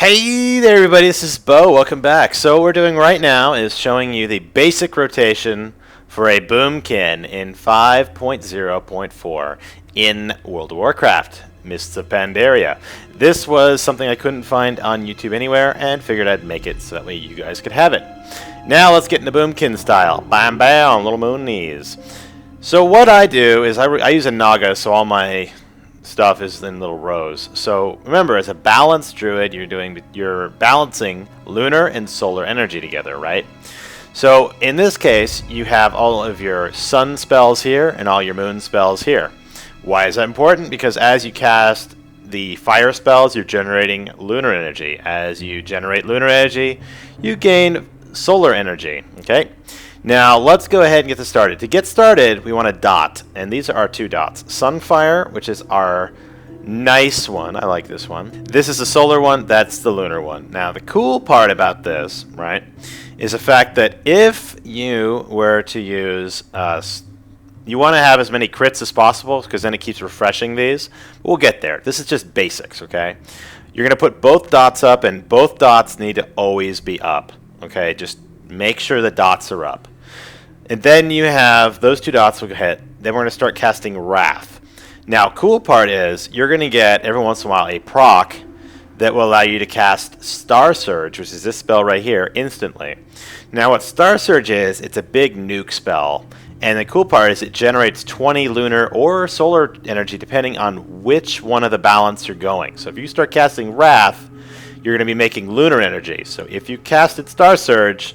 Hey there everybody, this is Bo, welcome back. So what we're doing right now is showing you the basic rotation for a Moonkin in 5.0.4 in World of Warcraft, Mists of Pandaria. This was something I couldn't find on YouTube anywhere and figured I'd make it so that way you guys could have it. Now let's get into Moonkin style. Bam bam, little moonies. So what I do is I use a Naga, so all my stuff is in little rows. So remember, as a balanced druid, you're balancing lunar and solar energy together, right? So in this case, you have all of your sun spells here and all your moon spells here. Why is that important? Because as you cast the fire spells, you're generating lunar energy. As you generate lunar energy, you gain solar energy. Okay. Now let's go ahead and get this started. To get started, we want a dot, and these are our two dots. Sunfire, which is our nice one. I like this one. This is the solar one. That's the lunar one. Now the cool part about this, right, is the fact that if you were to use, you want to have as many crits as possible because then it keeps refreshing these. We'll get there. This is just basics, okay? You're going to put both dots up, and both dots need to always be up, okay? Just make sure the dots are up. And then you have those two dots will hit. Then we're going to start casting Wrath. Now, cool part is you're going to get every once in a while a proc that will allow you to cast Star Surge, which is this spell right here, instantly. Now, what Star Surge is, it's a big nuke spell. And the cool part is it generates 20 lunar or solar energy depending on which one of the balance you're going. So if you start casting Wrath, you're going to be making lunar energy. So if you casted Star Surge,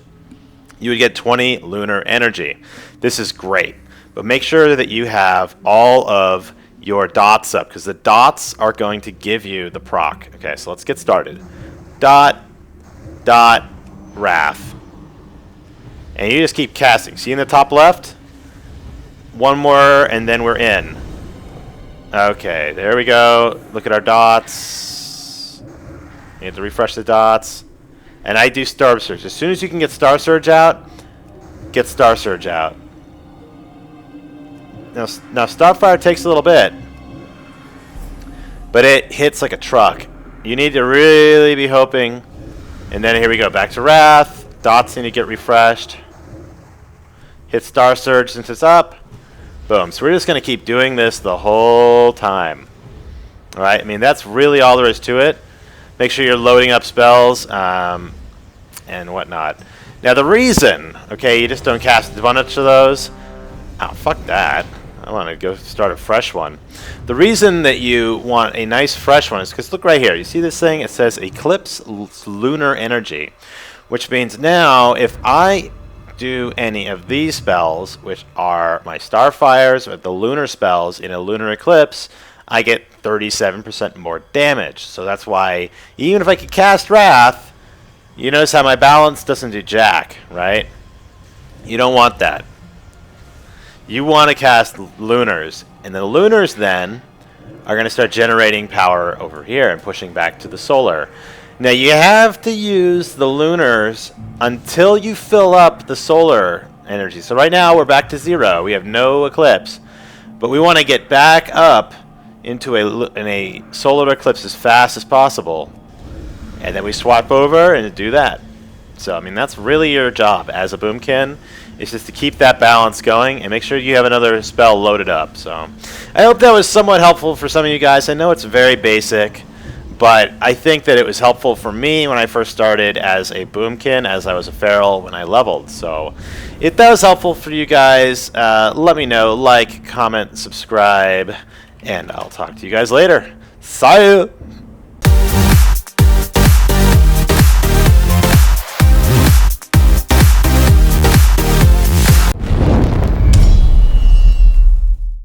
you would get 20 lunar energy. This is great, but make sure that you have all of your dots up because the dots are going to give you the proc. Okay, so let's get started. Dot, dot, Wrath. And you just keep casting. See in the top left? One more and then we're in. Okay, there we go. Look at our dots. You have to refresh the dots. And I do Star Surge. As soon as you can get Star Surge out, get Star Surge out. Now Starfire takes a little bit, but it hits like a truck. You need to really be hoping. And then here we go, back to Wrath. Dots need to get refreshed. Hit Star Surge since it's up. Boom. So we're just going to keep doing this the whole time. All right. I mean, that's really all there is to it. Make sure you're loading up spells and whatnot. Now the reason, okay, you just don't cast a bunch of those. Oh, fuck that. I want to go start a fresh one. The reason that you want a nice fresh one is because look right here. You see this thing? It says Eclipse Lunar Energy, which means now if I do any of these spells, which are my Starfires or the lunar spells in a lunar eclipse, I get 37% more damage. So that's why even if I could cast Wrath, you notice how my balance doesn't do jack, right? You don't want that. You want to cast lunars. And the lunars then are going to start generating power over here and pushing back to the solar. Now you have to use the lunars until you fill up the solar energy. So right now we're back to 0. We have no eclipse. But we want to get back up into a solar eclipse as fast as possible, and then we swap over and do that. So I mean that's really your job as a Moonkin, is just to keep that balance going and make sure you have another spell loaded up. So I hope that was somewhat helpful for some of you guys. I know it's very basic, but I think that it was helpful for me when I first started as a Moonkin, as I was a feral when I leveled. So if that was helpful for you guys, let me know. Like, comment, subscribe. And I'll talk to you guys later. See ya!